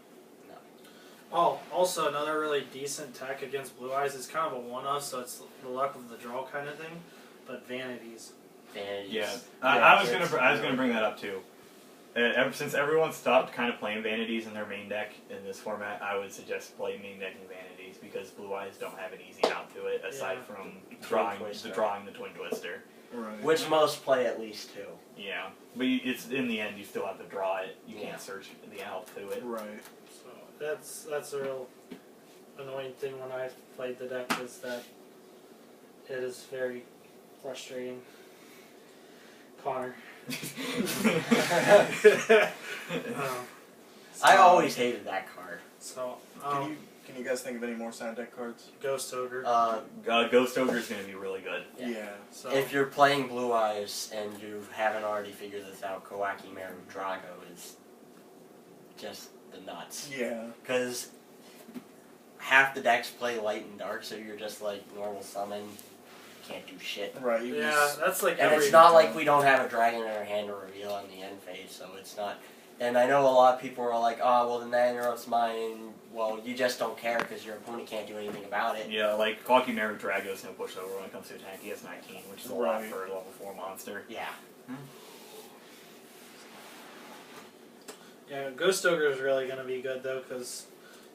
[SPEAKER 1] Oh, also another really decent tech against Blue Eyes is kind of a one-off, so it's the luck of the draw kind of thing. But Vanities.
[SPEAKER 4] Vanities.
[SPEAKER 3] Yeah.
[SPEAKER 4] Yeah,
[SPEAKER 3] I was
[SPEAKER 4] it's
[SPEAKER 3] gonna bring that up too. Ever since everyone stopped kind of playing Vanities in their main deck in this format, I would suggest play main decking Vanities because Blue Eyes don't have an easy out to it aside from drawing
[SPEAKER 4] Twister.
[SPEAKER 3] the Twin Twister.
[SPEAKER 2] Right.
[SPEAKER 4] Which most play at least 2.
[SPEAKER 3] Yeah, but it's in the end you still have to draw it. You can't search the out to it.
[SPEAKER 2] Right.
[SPEAKER 1] So that's a real annoying thing when I played the deck is that it is very frustrating. Connor.
[SPEAKER 4] I always hated that card.
[SPEAKER 1] So
[SPEAKER 2] Can you guys think of any more sound deck cards?
[SPEAKER 1] Ghost Ogre.
[SPEAKER 3] Ghost Ogre is going to be really good.
[SPEAKER 4] Yeah.
[SPEAKER 1] So
[SPEAKER 4] If you're playing Blue Eyes and you haven't already figured this out, Kawaki Maru Drago is just the nuts.
[SPEAKER 2] Yeah.
[SPEAKER 4] Because half the decks play light and dark, so you're just like normal summon, can't do shit.
[SPEAKER 2] Right. You
[SPEAKER 1] yeah,
[SPEAKER 2] just,
[SPEAKER 1] that's like
[SPEAKER 4] And
[SPEAKER 1] every
[SPEAKER 4] it's not like we don't have a dragon in our hand to reveal on the end phase, so it's not. And I know a lot of people are like, oh, well, then that interrupts mine. Well, you just don't care because your opponent can't do anything about it.
[SPEAKER 3] Yeah, like Kawaki Maru Drago is no pushover when it comes to attack. He has 19, which is a lot
[SPEAKER 2] Right.
[SPEAKER 3] for a level 4 monster.
[SPEAKER 4] Yeah.
[SPEAKER 1] Yeah, Ghost Ogre is really going to be good though because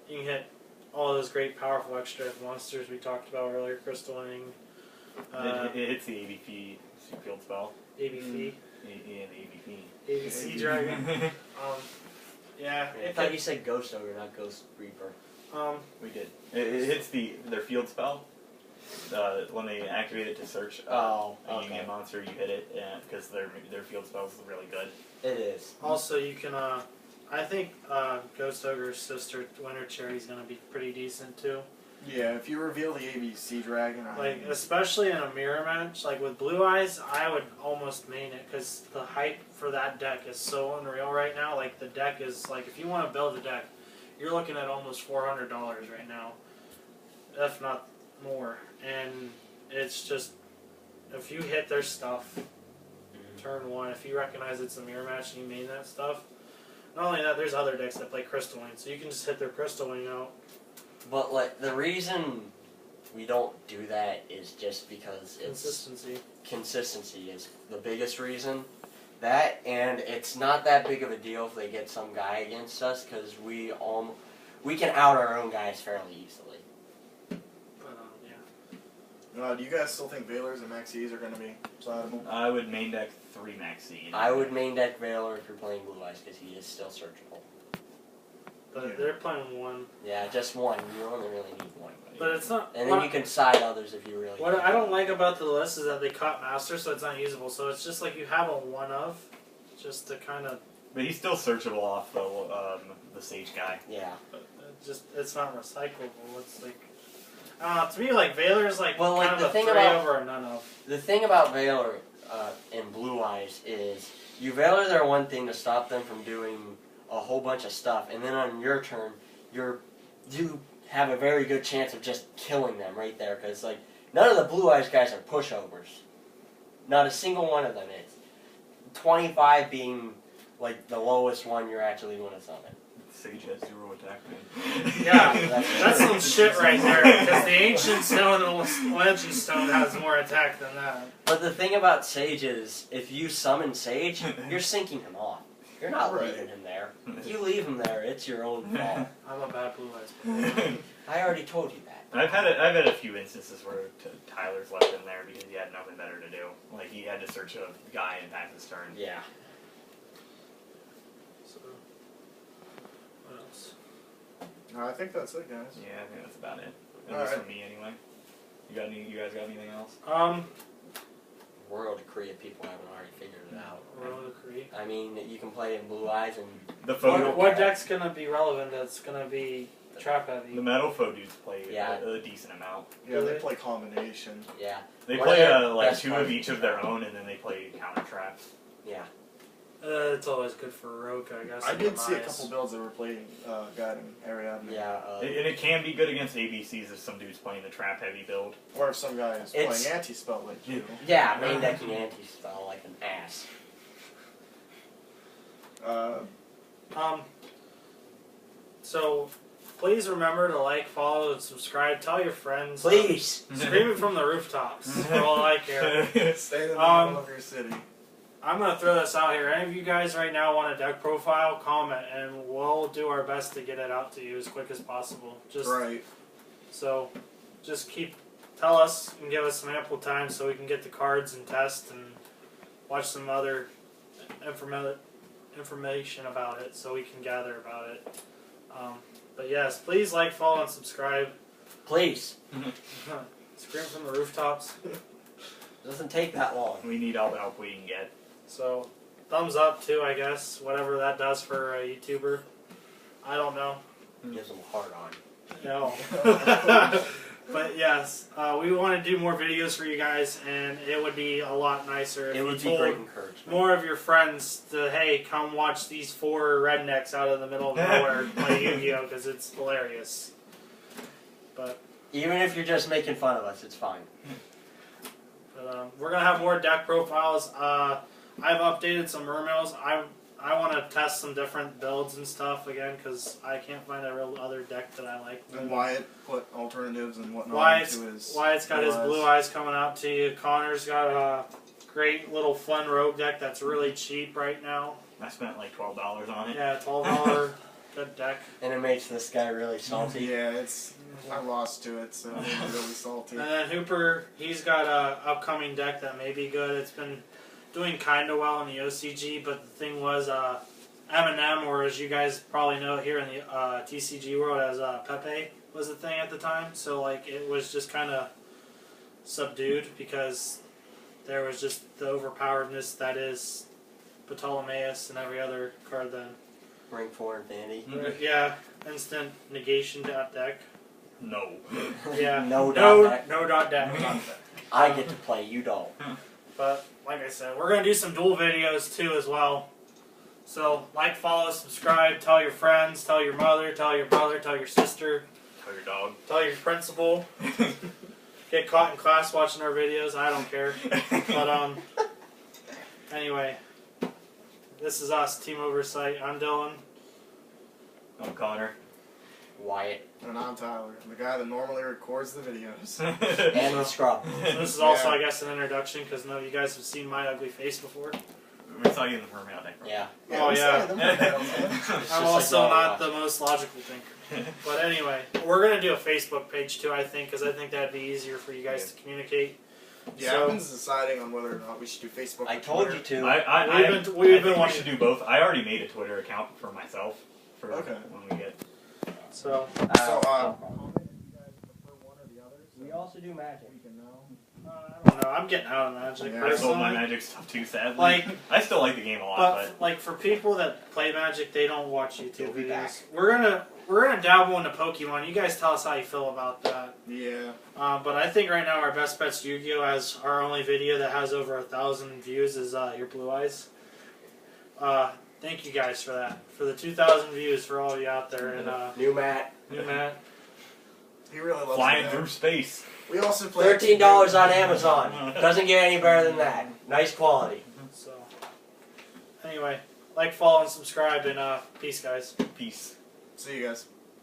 [SPEAKER 1] you can hit all those great powerful extra monsters we talked about earlier, Crystalline,
[SPEAKER 3] It hits the ABP field spell.
[SPEAKER 1] ABF,
[SPEAKER 3] Yeah, the ABP.
[SPEAKER 1] ABC Dragon. Yeah,
[SPEAKER 4] I
[SPEAKER 1] it
[SPEAKER 4] thought
[SPEAKER 1] could,
[SPEAKER 4] you said Ghost Ogre, not Ghost Reaper.
[SPEAKER 3] We did. It hits their field spell. When they activate it to search
[SPEAKER 4] Oh,
[SPEAKER 3] a
[SPEAKER 4] okay.
[SPEAKER 3] union monster, you hit it because their field spell is really good.
[SPEAKER 4] It is.
[SPEAKER 1] also you can. I think Ghost Ogre's sister Winter Cherry is going to be pretty decent too.
[SPEAKER 2] yeah. If you reveal the ABC Dragon,
[SPEAKER 1] Like especially in a mirror match, like with Blue Eyes, I would almost main it because the hype for that deck is so unreal right now. Like the deck is like if you want to build a deck, you're looking at almost $400 right now, if not more. And it's just if you hit their stuff, turn 1, if you recognize it's a mirror match and you main that stuff. Not only that, there's other decks that play Crystalline, so you can just hit their Crystalline out.
[SPEAKER 4] But like the reason we don't do that is just because it's consistency is the biggest reason. That and it's not that big of a deal if they get some guy against us because we can out our own guys fairly easily.
[SPEAKER 1] But yeah.
[SPEAKER 2] do you guys still think Valors and Maxis are going to be playable?
[SPEAKER 3] I would main deck 3 Maxi.
[SPEAKER 4] I would main deck Valor if you're playing Blue Eyes because he is still searchable.
[SPEAKER 1] But
[SPEAKER 2] Yeah.
[SPEAKER 1] they're playing 1.
[SPEAKER 4] Yeah, just one. You only really need one.
[SPEAKER 1] But it's not.
[SPEAKER 4] And then you can side others if you really.
[SPEAKER 1] What
[SPEAKER 4] need
[SPEAKER 1] I don't
[SPEAKER 4] to.
[SPEAKER 1] like about the list is that they cut Master, so it's unusable. So it's just like you have a one of, just to kind of.
[SPEAKER 3] But he's still searchable off the Sage guy.
[SPEAKER 4] Yeah.
[SPEAKER 1] It's not recyclable. It's like. I don't know. To me, like Valor is like
[SPEAKER 4] Well, like,
[SPEAKER 1] kind
[SPEAKER 4] the
[SPEAKER 1] of a
[SPEAKER 4] thing
[SPEAKER 1] 3
[SPEAKER 4] about-
[SPEAKER 1] over a none of.
[SPEAKER 4] The thing about Valor and Blue Eyes is you Valor their one thing to stop them from doing a whole bunch of stuff, and then on your turn, you have a very good chance of just killing them right there because like none of the Blue Eyes guys are pushovers. Not a single one of them is. 25 being like the lowest one you're actually going to summon.
[SPEAKER 3] Sage has 0 attack, man.
[SPEAKER 1] Yeah, that's some shit right there. Because the Ancient Stone and the Legend Stone has more attack than that.
[SPEAKER 4] But the thing about Sage is, if you summon Sage, you're sinking him off. You're not
[SPEAKER 2] Right.
[SPEAKER 4] leaving him there. If you leave him there, it's your own fault.
[SPEAKER 1] I'm a bad Blue Eyes player.
[SPEAKER 4] I already told you that.
[SPEAKER 3] I've had a few instances where Tyler's left in there because he had nothing better to do. Like he had to search a guy and pass his turn.
[SPEAKER 4] Yeah.
[SPEAKER 1] So, what else?
[SPEAKER 2] I think that's it, guys.
[SPEAKER 3] Yeah, I think that's about it. At
[SPEAKER 2] All
[SPEAKER 3] least
[SPEAKER 2] right.
[SPEAKER 3] for me, anyway. You guys got anything else?
[SPEAKER 4] World of Korea people haven't already figured it out.
[SPEAKER 1] World of Korea.
[SPEAKER 4] I mean, you can play in Blue Eyes and
[SPEAKER 3] The photo,
[SPEAKER 1] What deck's gonna be relevant? That's gonna be trap heavy.
[SPEAKER 3] the metal foe dudes play
[SPEAKER 4] Yeah.
[SPEAKER 3] a decent amount.
[SPEAKER 2] Yeah, they play combination.
[SPEAKER 4] yeah,
[SPEAKER 3] They
[SPEAKER 4] One of
[SPEAKER 3] play
[SPEAKER 4] their
[SPEAKER 3] like
[SPEAKER 4] best
[SPEAKER 3] 2 of
[SPEAKER 4] cards
[SPEAKER 3] each
[SPEAKER 4] is
[SPEAKER 3] of their own, and then they play counter traps.
[SPEAKER 4] yeah.
[SPEAKER 1] It's always good for Rogue, I guess.
[SPEAKER 2] I
[SPEAKER 1] and
[SPEAKER 2] did see a
[SPEAKER 1] Demise.
[SPEAKER 2] couple builds that were playing guiding Ariadne.
[SPEAKER 4] Yeah,
[SPEAKER 3] And it can be good against ABCs if some dude's playing the trap heavy build.
[SPEAKER 2] Or if some guy is
[SPEAKER 4] It's-
[SPEAKER 2] playing anti-spell like you.
[SPEAKER 4] yeah, main decking anti-spell like an ass.
[SPEAKER 1] So, please remember to like, follow, and subscribe. Tell your friends.
[SPEAKER 4] Please!
[SPEAKER 1] Scream it from the rooftops. For all I care.
[SPEAKER 2] Stay in the middle of your city.
[SPEAKER 1] I'm going to throw this out here. Any of you guys right now want a deck profile, comment, and we'll do our best to get it out to you as quick as possible.
[SPEAKER 2] Right.
[SPEAKER 1] So, just tell us and give us some ample time so we can get the cards and test and watch some other information about it so we can gather about it. But yes, please like, follow, and subscribe.
[SPEAKER 4] Please!
[SPEAKER 1] Scream from the rooftops.
[SPEAKER 4] Doesn't take that long.
[SPEAKER 3] We need all the help we can get.
[SPEAKER 1] So, thumbs up too, I guess. Whatever that does for a YouTuber. I don't know.
[SPEAKER 4] Gives them a hard on.
[SPEAKER 1] No. But yes, we want to do more videos for you guys, and it would be a lot nicer if
[SPEAKER 4] It
[SPEAKER 1] you
[SPEAKER 4] would be
[SPEAKER 1] told
[SPEAKER 4] great encouragement.
[SPEAKER 1] more of your friends to, hey, come watch these 4 rednecks out of the middle of nowhere play Yu-Gi-Oh! Because it's hilarious. But
[SPEAKER 4] Even if you're just making fun of us, it's fine.
[SPEAKER 1] we're going to have more deck profiles. I've updated some mermills. I want to test some different builds and stuff again because I can't find a real other deck that I like.
[SPEAKER 2] And Wyatt put alternatives and whatnot
[SPEAKER 1] Wyatt's
[SPEAKER 2] into his.
[SPEAKER 1] got his blue eyes coming out to you. Connor's got a great little fun rogue deck that's really cheap right now.
[SPEAKER 3] I spent like $12 on it.
[SPEAKER 1] Yeah, $12 good deck.
[SPEAKER 4] And it makes this guy really salty.
[SPEAKER 2] Yeah, I lost to it, so it's really salty.
[SPEAKER 1] And then Hooper, he's got a upcoming deck that may be good. It's been doing kind of well in the OCG, but the thing was M&M, or as you guys probably know here in the TCG world as Pepe, was the thing at the time. So like it was just kind of subdued because there was just the overpoweredness that is Ptolemaeus and every other card then.
[SPEAKER 4] Ring 4 Infinity.
[SPEAKER 1] Yeah, instant negation dot deck.
[SPEAKER 3] No.
[SPEAKER 1] Yeah,
[SPEAKER 4] No dot deck.
[SPEAKER 1] no dot deck.
[SPEAKER 4] I get to play, you don't.
[SPEAKER 1] But like I said, we're gonna do some duel videos too as well. So like, follow, subscribe, tell your friends, tell your mother, tell your brother, tell your sister,
[SPEAKER 3] Tell your dog.
[SPEAKER 1] tell your principal. Get caught in class watching our videos. I don't care. But anyway, this is us, Team Oversight. I'm Dylan.
[SPEAKER 3] I'm Connor.
[SPEAKER 4] Wyatt.
[SPEAKER 2] And I'm Tyler, the guy that normally records the videos.
[SPEAKER 4] And the scrub.
[SPEAKER 1] So this is also,
[SPEAKER 2] Yeah.
[SPEAKER 1] I guess, an introduction because none of you guys have seen my ugly face before.
[SPEAKER 3] We saw you in the mermaid deck.
[SPEAKER 4] Yeah.
[SPEAKER 1] Oh,
[SPEAKER 2] we
[SPEAKER 1] yeah.
[SPEAKER 2] started them videos, man.
[SPEAKER 4] It's
[SPEAKER 1] I'm
[SPEAKER 4] just
[SPEAKER 1] also
[SPEAKER 4] like
[SPEAKER 1] not
[SPEAKER 4] Overwatch.
[SPEAKER 1] the most logical thinker. But anyway, we're going to do a Facebook page too, I think, because I think that'd be easier for you guys to communicate.
[SPEAKER 2] Yeah,
[SPEAKER 1] So-
[SPEAKER 2] I've been deciding on whether or not we should do Facebook.
[SPEAKER 4] I
[SPEAKER 2] or
[SPEAKER 4] told
[SPEAKER 2] Twitter.
[SPEAKER 4] you to.
[SPEAKER 1] We've
[SPEAKER 3] I
[SPEAKER 1] been
[SPEAKER 3] think
[SPEAKER 1] wanting-
[SPEAKER 3] we should do both. I already made a Twitter account for myself for
[SPEAKER 2] Okay.
[SPEAKER 3] when we get.
[SPEAKER 1] So,
[SPEAKER 2] So, comment if you guys prefer one or the other. So
[SPEAKER 4] we also do magic.
[SPEAKER 2] we can know.
[SPEAKER 1] I don't know. I'm getting out of Magic.
[SPEAKER 2] Yeah,
[SPEAKER 3] I sold my
[SPEAKER 1] personally.
[SPEAKER 3] Magic stuff too, sadly.
[SPEAKER 1] Like-
[SPEAKER 3] I still like the game a lot,
[SPEAKER 1] But like for people that play Magic, they don't watch YouTube
[SPEAKER 4] You'll be
[SPEAKER 1] videos.
[SPEAKER 4] back.
[SPEAKER 1] We're gonna dabble into Pokemon. You guys tell us how you feel about that.
[SPEAKER 2] Yeah.
[SPEAKER 1] But I think right now our best bet's Yu-Gi-Oh! As our only video that has over 1,000 views is your Blue Eyes. Thank you guys for that. For the 2,000 views for all of you out there. And
[SPEAKER 4] New mat.
[SPEAKER 1] new Matt.
[SPEAKER 2] He really loves
[SPEAKER 3] Flying
[SPEAKER 2] it.
[SPEAKER 3] through space.
[SPEAKER 2] We also played
[SPEAKER 4] $13 on Amazon. Doesn't get any better than that. Nice quality.
[SPEAKER 1] So anyway, like, follow, and subscribe, and peace, guys.
[SPEAKER 3] Peace.
[SPEAKER 2] See you guys.